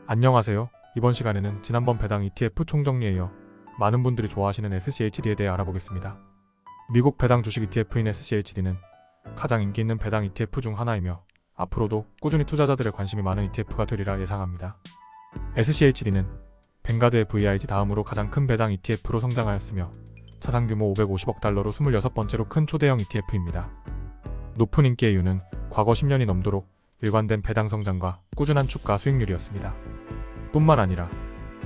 안녕하세요. 이번 시간에는 지난번 배당 ETF 총정리에 이어 많은 분들이 좋아하시는 SCHD에 대해 알아보겠습니다. 미국 배당 주식 ETF인 SCHD는 가장 인기 있는 배당 ETF 중 하나이며 앞으로도 꾸준히 투자자들의 관심이 많은 ETF가 되리라 예상합니다. SCHD는 뱅가드의 VIG 다음으로 가장 큰 배당 ETF로 성장하였으며 자산규모 550억 달러로 26번째로 큰 초대형 ETF입니다. 높은 인기의 이유는 과거 10년이 넘도록 일관된 배당 성장과 꾸준한 주가 수익률이었습니다. 뿐만 아니라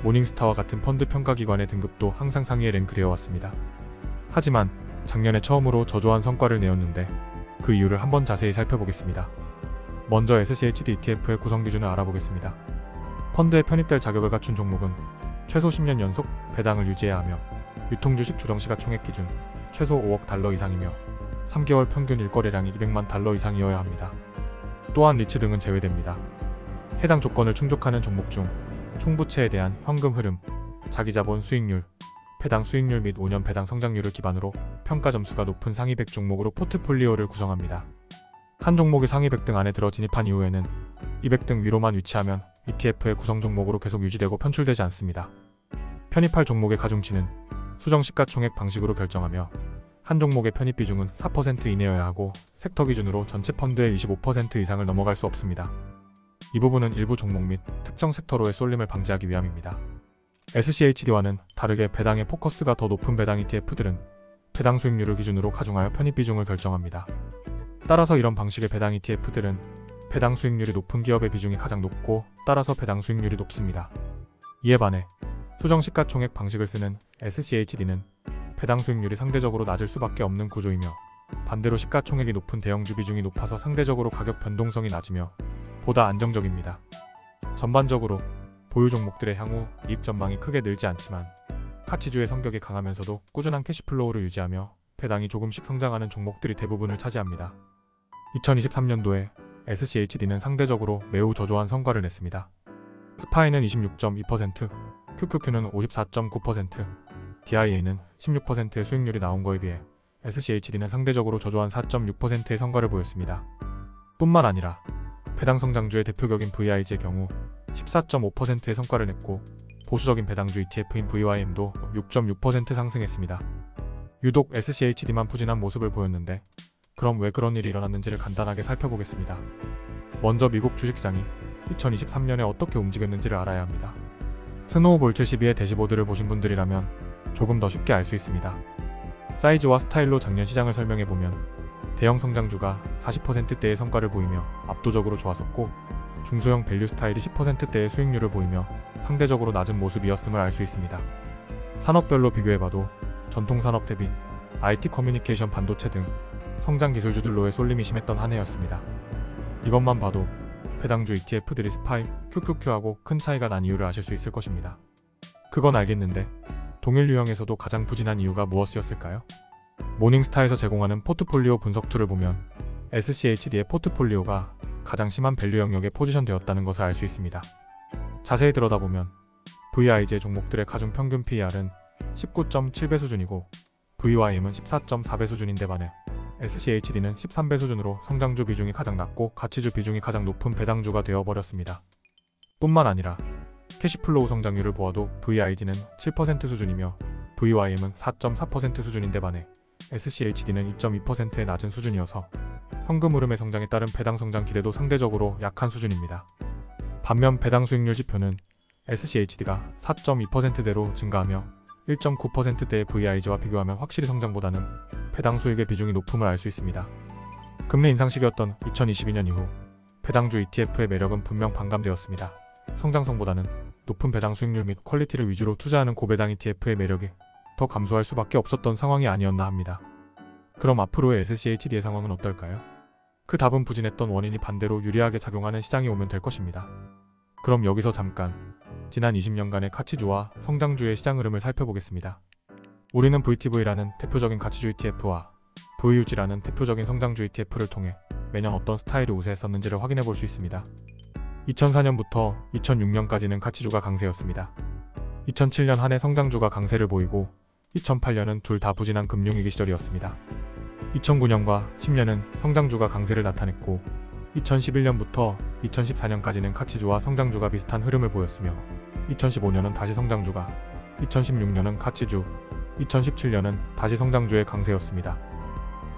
모닝스타와 같은 펀드 평가기관의 등급도 항상 상위에 랭크되어 왔습니다. 하지만 작년에 처음으로 저조한 성과를 내었는데 그 이유를 한번 자세히 살펴보겠습니다. 먼저 SCHD ETF의 구성 기준을 알아보겠습니다. 펀드에 편입될 자격을 갖춘 종목은 최소 10년 연속 배당을 유지해야 하며 유통주식 조정시가총액 기준 최소 5억 달러 이상이며 3개월 평균 일거래량이 200만 달러 이상이어야 합니다. 또한 리츠 등은 제외됩니다. 해당 조건을 충족하는 종목 중 총부채에 대한 현금 흐름, 자기자본 수익률, 배당 수익률 및 5년 배당 성장률을 기반으로 평가 점수가 높은 상위 100 종목으로 포트폴리오를 구성합니다. 한 종목이 상위 100 등 안에 들어 진입한 이후에는 200 등 위로만 위치하면 ETF의 구성 종목으로 계속 유지되고 편출되지 않습니다. 편입할 종목의 가중치는 수정시가총액 방식으로 결정하며 한 종목의 편입 비중은 4% 이내여야 하고 섹터 기준으로 전체 펀드의 25% 이상을 넘어갈 수 없습니다. 이 부분은 일부 종목 및 특정 섹터로의 쏠림을 방지하기 위함입니다. SCHD와는 다르게 배당의 포커스가 더 높은 배당 ETF들은 배당 수익률을 기준으로 가중하여 편입 비중을 결정합니다. 따라서 이런 방식의 배당 ETF들은 배당 수익률이 높은 기업의 비중이 가장 높고 따라서 배당 수익률이 높습니다. 이에 반해 수정시가총액 방식을 쓰는 SCHD는 배당 수익률이 상대적으로 낮을 수밖에 없는 구조이며 반대로 시가총액이 높은 대형주 비중이 높아서 상대적으로 가격 변동성이 낮으며 보다 안정적입니다. 전반적으로 보유 종목들의 향후 이익 전망이 크게 늘지 않지만 가치주의 성격이 강하면서도 꾸준한 캐시플로우를 유지하며 배당이 조금씩 성장하는 종목들이 대부분을 차지합니다. 2023년도에 SCHD는 상대적으로 매우 저조한 성과를 냈습니다. 스파이는 26.2%, QQQ는 54.9%, DIA는 16%의 수익률이 나온 거에 비해 SCHD는 상대적으로 저조한 4.6%의 성과를 보였습니다. 뿐만 아니라 배당 성장주의 대표격인 VIG의 경우 14.5%의 성과를 냈고 보수적인 배당주 ETF인 VYM도 6.6% 상승했습니다. 유독 SCHD만 부진한 모습을 보였는데 그럼 왜 그런 일이 일어났는지를 간단하게 살펴보겠습니다. 먼저 미국 주식시장이 2023년에 어떻게 움직였는지를 알아야 합니다. 스노우볼 72의 대시보드를 보신 분들이라면 조금 더 쉽게 알 수 있습니다. 사이즈와 스타일로 작년 시장을 설명해보면 대형 성장주가 40%대의 성과를 보이며 압도적으로 좋았었고 중소형 밸류 스타일이 10%대의 수익률을 보이며 상대적으로 낮은 모습이었음을 알 수 있습니다. 산업별로 비교해봐도 전통산업 대비 IT 커뮤니케이션 반도체 등 성장 기술주들로의 쏠림이 심했던 한 해였습니다. 이것만 봐도 배당주 ETF들이 스파이, QQQ하고 큰 차이가 난 이유를 아실 수 있을 것입니다. 그건 알겠는데 동일 유형에서도 가장 부진한 이유가 무엇이었을까요? 모닝스타에서 제공하는 포트폴리오 분석 툴을 보면 SCHD의 포트폴리오가 가장 심한 밸류 영역에 포지션되었다는 것을 알 수 있습니다. 자세히 들여다보면 VIG의 종목들의 가중 평균 PER은 19.7배 수준이고 VYM은 14.4배 수준인데 반해 SCHD는 13배 수준으로 성장주 비중이 가장 낮고 가치주 비중이 가장 높은 배당주가 되어버렸습니다. 뿐만 아니라 캐시플로우 성장률을 보아도 VIG는 7% 수준이며 VYM은 4.4% 수준인데 반해 SCHD는 2.2%의 낮은 수준이어서 현금 흐름의 성장에 따른 배당 성장 기대도 상대적으로 약한 수준입니다. 반면 배당 수익률 지표는 SCHD가 4.2%대로 증가하며 1.9%대의 VIG와 비교하면 확실히 성장보다는 배당 수익의 비중이 높음을 알 수 있습니다. 금리 인상 시기였던 2022년 이후 배당주 ETF의 매력은 분명 반감되었습니다. 성장성보다는 높은 배당 수익률 및 퀄리티를 위주로 투자하는 고배당 ETF의 매력이 더 감소할 수밖에 없었던 상황이 아니었나 합니다. 그럼 앞으로의 SCHD의 상황은 어떨까요? 그 답은 부진했던 원인이 반대로 유리하게 작용하는 시장이 오면 될 것입니다. 그럼 여기서 잠깐 지난 20년간의 가치주와 성장주의 시장 흐름을 살펴보겠습니다. 우리는 VTV라는 대표적인 가치주 ETF와 VUG라는 대표적인 성장주 ETF를 통해 매년 어떤 스타일이 우세했었는지를 확인해 볼 수 있습니다. 2004년부터 2006년까지는 가치주가 강세였습니다. 2007년 한 해 성장주가 강세를 보이고 2008년은 둘 다 부진한 금융위기 시절이었습니다. 2009년과 10년은 성장주가 강세를 나타냈고 2011년부터 2014년까지는 가치주와 성장주가 비슷한 흐름을 보였으며 2015년은 다시 성장주가, 2016년은 가치주, 2017년은 다시 성장주의 강세였습니다.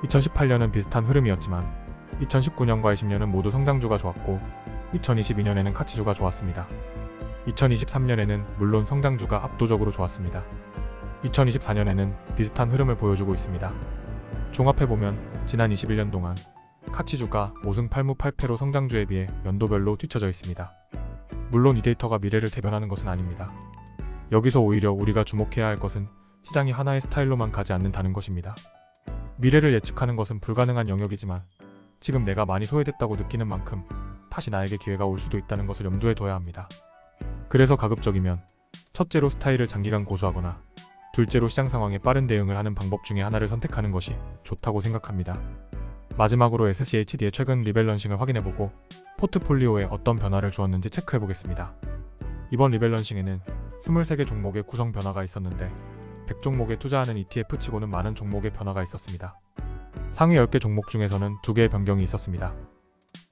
2018년은 비슷한 흐름이었지만 2019년과 20년은 모두 성장주가 좋았고 2022년에는 가치주가 좋았습니다. 2023년에는 물론 성장주가 압도적으로 좋았습니다. 2024년에는 비슷한 흐름을 보여주고 있습니다. 종합해보면 지난 21년 동안 가치주가 5승 8무 8패로 성장주에 비해 연도별로 뒤처져 있습니다. 물론 이 데이터가 미래를 대변하는 것은 아닙니다. 여기서 오히려 우리가 주목해야 할 것은 시장이 하나의 스타일로만 가지 않는다는 것입니다. 미래를 예측하는 것은 불가능한 영역이지만 지금 내가 많이 소외됐다고 느끼는 만큼 다시 나에게 기회가 올 수도 있다는 것을 염두에 둬야 합니다. 그래서 가급적이면 첫째로 스타일을 장기간 고수하거나 둘째로 시장 상황에 빠른 대응을 하는 방법 중에 하나를 선택하는 것이 좋다고 생각합니다. 마지막으로 SCHD의 최근 리밸런싱을 확인해보고 포트폴리오에 어떤 변화를 주었는지 체크해보겠습니다. 이번 리밸런싱에는 23개 종목의 구성 변화가 있었는데 100종목에 투자하는 ETF치고는 많은 종목의 변화가 있었습니다. 상위 10개 종목 중에서는 2개의 변경이 있었습니다.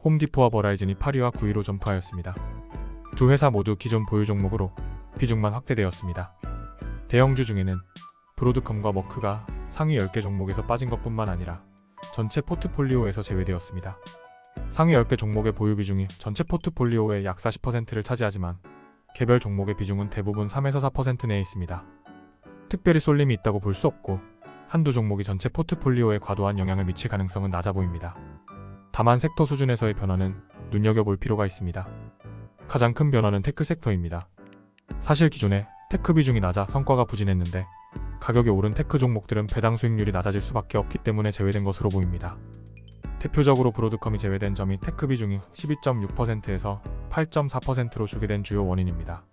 홈디포와 버라이즌이 8위와 9위로 점프하였습니다. 두 회사 모두 기존 보유 종목으로 비중만 확대되었습니다. 대형주 중에는 브로드컴과 머크가 상위 10개 종목에서 빠진 것뿐만 아니라 전체 포트폴리오에서 제외되었습니다. 상위 10개 종목의 보유 비중이 전체 포트폴리오의 약 40%를 차지하지만 개별 종목의 비중은 대부분 3에서 4% 내에 있습니다. 특별히 쏠림이 있다고 볼 수 없고 한두 종목이 전체 포트폴리오에 과도한 영향을 미칠 가능성은 낮아 보입니다. 다만 섹터 수준에서의 변화는 눈여겨볼 필요가 있습니다. 가장 큰 변화는 테크 섹터입니다. 사실 기존에 테크 비중이 낮아 성과가 부진했는데 가격이 오른 테크 종목들은 배당 수익률이 낮아질 수밖에 없기 때문에 제외된 것으로 보입니다. 대표적으로 브로드컴이 제외된 점이 테크 비중이 12.6%에서 8.4%로 주게 된 주요 원인입니다.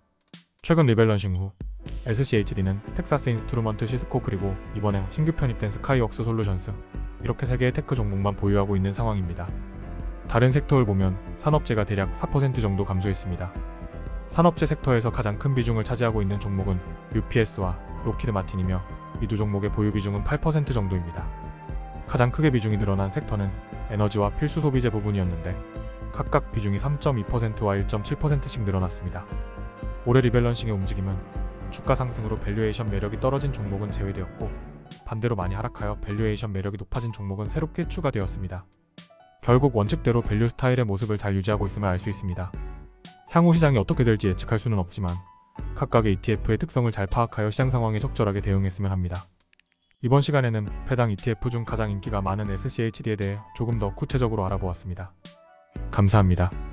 최근 리밸런싱 후 SCHD는 텍사스 인스트루먼트 시스코 그리고 이번에 신규 편입된 스카이웍스 솔루션스 이렇게 3개의 테크 종목만 보유하고 있는 상황입니다. 다른 섹터를 보면 산업재가 대략 4% 정도 감소했습니다. 산업재 섹터에서 가장 큰 비중을 차지하고 있는 종목은 UPS와 로키드 마틴이며 이 두 종목의 보유 비중은 8% 정도입니다. 가장 크게 비중이 늘어난 섹터는 에너지와 필수 소비재 부분이었는데 각각 비중이 3.2%와 1.7%씩 늘어났습니다. 올해 리밸런싱의 움직임은 주가 상승으로 밸류에이션 매력이 떨어진 종목은 제외되었고 반대로 많이 하락하여 밸류에이션 매력이 높아진 종목은 새롭게 추가되었습니다. 결국 원칙대로 밸류 스타일의 모습을 잘 유지하고 있음을 알 수 있습니다. 향후 시장이 어떻게 될지 예측할 수는 없지만 각각의 ETF의 특성을 잘 파악하여 시장 상황에 적절하게 대응했으면 합니다. 이번 시간에는 배당 ETF 중 가장 인기가 많은 SCHD에 대해 조금 더 구체적으로 알아보았습니다. 감사합니다.